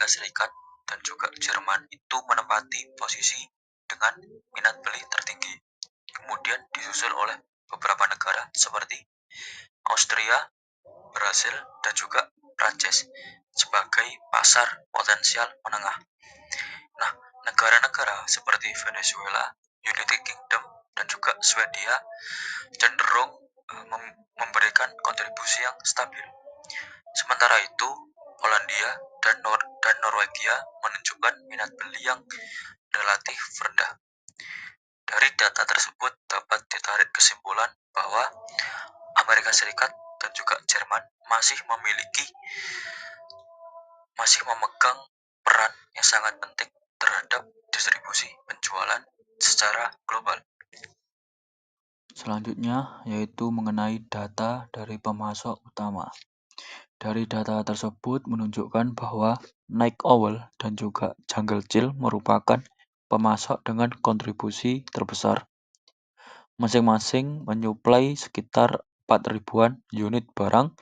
Serikat dan juga Jerman itu menempati posisi dengan minat beli tertinggi. Kemudian disusul oleh beberapa negara seperti Austria, Brasil, dan juga Prancis sebagai pasar potensial menengah. Nah, negara-negara seperti Venezuela, United Kingdom, dan juga Swedia cenderung memberikan kontribusi yang stabil. Sementara itu, Polandia dan Norwegia menunjukkan minat beli yang relatif rendah. Dari data tersebut dapat ditarik kesimpulan bahwa Amerika Serikat dan juga Jerman masih memegang peran yang sangat penting terhadap distribusi penjualan secara global. Selanjutnya yaitu mengenai data dari pemasok utama. Dari data tersebut menunjukkan bahwa Night Owl dan juga Jungle Chill merupakan pemasok dengan kontribusi terbesar. Masing-masing menyuplai sekitar 4.000-an unit barang,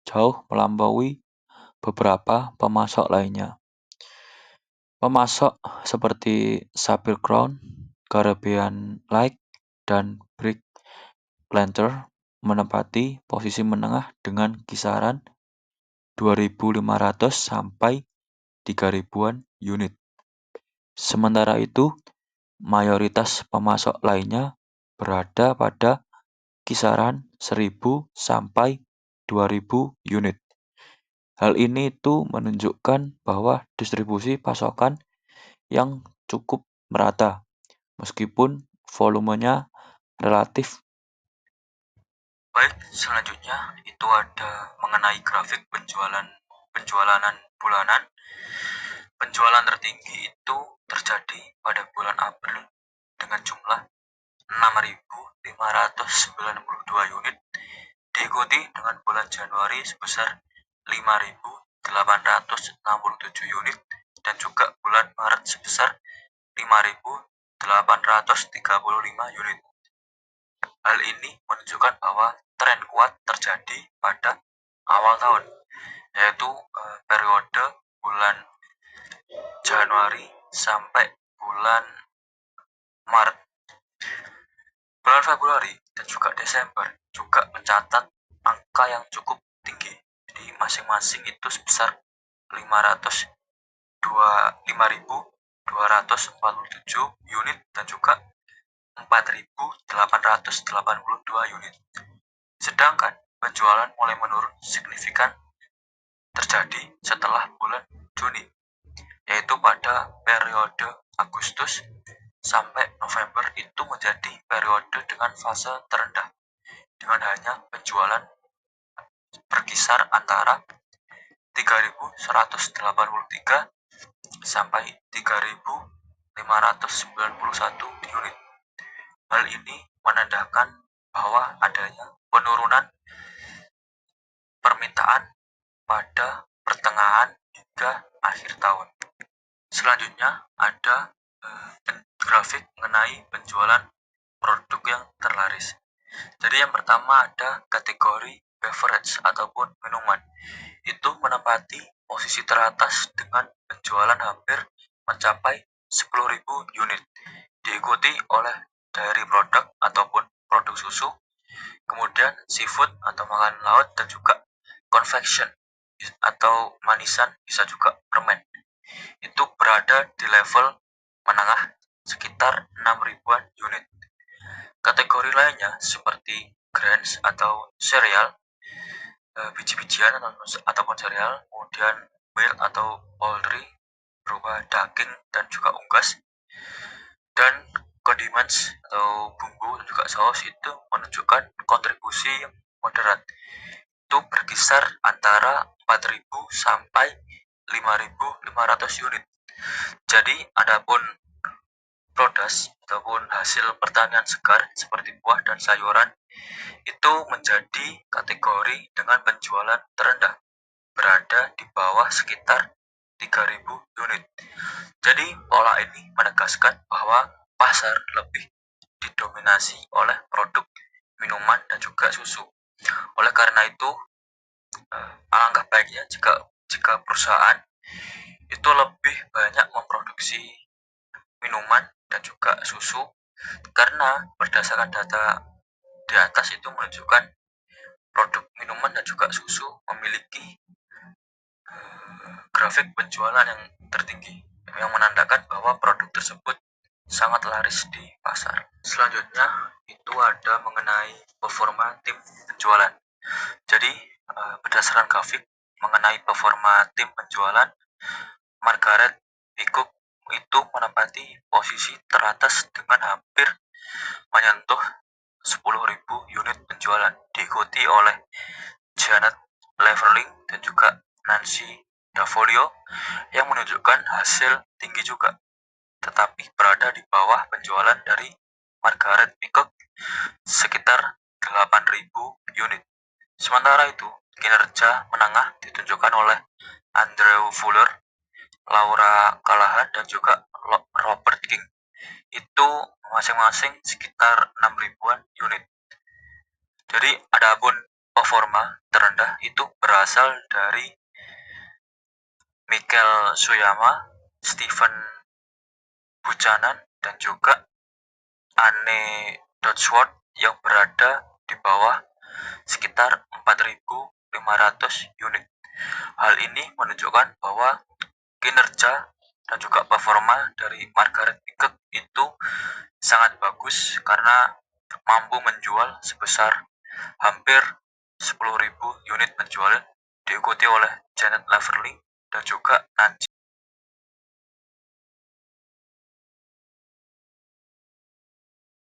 jauh melampaui beberapa pemasok lainnya. Pemasok seperti Sabir Crown, Caribbean Light, dan Brick Lantern menempati posisi menengah dengan kisaran 2.500 sampai 3.000-an unit. Sementara itu, mayoritas pemasok lainnya berada pada kisaran 1.000 sampai 2.000 unit. Hal ini itu menunjukkan bahwa distribusi pasokan yang cukup merata, meskipun volumenya relatif. Baik, selanjutnya itu ada mengenai grafik penjualan bulanan. Penjualan tertinggi itu terjadi pada bulan April dengan jumlah 6.592 unit, diikuti dengan bulan Januari sebesar 5.867 unit dan juga bulan Maret sebesar 5.835 unit. Hal ini menunjukkan bahwa tren kuat terjadi pada awal tahun, yaitu periode bulan Januari sampai bulan Maret. Bulan Februari dan juga Desember juga mencatat angka yang cukup tinggi. Jadi masing-masing itu sebesar 5.247 unit dan juga 4.882 unit. Sedangkan penjualan mulai menurun signifikan terjadi setelah bulan Juni, yaitu pada periode Agustus sampai November itu menjadi periode dengan fase terendah, dengan hanya penjualan berkisar antara 3.183 sampai 3.591 unit. Hal ini menandakan bahwa adanya penurunan permintaan pada pertengahan hingga akhir tahun. Selanjutnya ada grafik mengenai penjualan produk yang terlaris. Jadi yang pertama ada kategori beverage ataupun minuman. Itu menempati posisi teratas dengan penjualan hampir mencapai 10.000 unit. Diikuti oleh dairy produk ataupun produk susu, kemudian seafood atau makanan laut, dan juga confection atau manisan, bisa juga permen. Itu berada di level menengah sekitar 6.000-an unit. Kategori lainnya seperti grains atau cereal, biji-bijian ataupun cereal, kemudian meal atau poultry berupa daging dan juga unggas, dan condiments atau bumbu dan juga saus itu menunjukkan kontribusi yang moderat. Itu berkisar antara 4.000 sampai 5.500 unit. Jadi adapun produce ataupun hasil pertanian segar seperti buah dan sayuran itu menjadi kategori dengan penjualan terendah, berada di bawah sekitar 3.000 unit. Jadi pola ini menegaskan bahwa pasar lebih didominasi oleh produk minuman dan juga susu. Oleh karena itu, alangkah baiknya jika perusahaan itu lebih banyak memproduksi minuman dan juga susu, karena berdasarkan data di atas itu menunjukkan produk minuman dan juga susu memiliki grafik penjualan yang tertinggi, yang menandakan bahwa produk tersebut sangat laris di pasar. Selanjutnya itu ada mengenai performa tim penjualan. Jadi berdasarkan grafik mengenai performa tim penjualan, Margaret Peacock itu menempati posisi teratas dengan hampir menyentuh 10.000 unit penjualan, diikuti oleh Janet Leverling dan juga Nancy Dafolio yang menunjukkan hasil tinggi juga, tetapi berada di bawah penjualan dari Margaret Peacock sekitar 8.000 unit. Sementara itu, kinerja menengah ditunjukkan oleh Andrew Fuller, Laura Callahan, dan juga Robert King. Itu masing-masing sekitar 6 ribuan unit. Jadi adapun performa terendah itu berasal dari Michael Suyama, Stephen Buchanan, dan juga Anne Dodsworth yang berada di bawah sekitar 4.500 unit. Hal ini menunjukkan bahwa kinerja dan juga performa dari Margaret Peacock itu sangat bagus karena mampu menjual sebesar hampir 10.000 unit penjualan, diikuti oleh Janet Leverling dan juga Nancy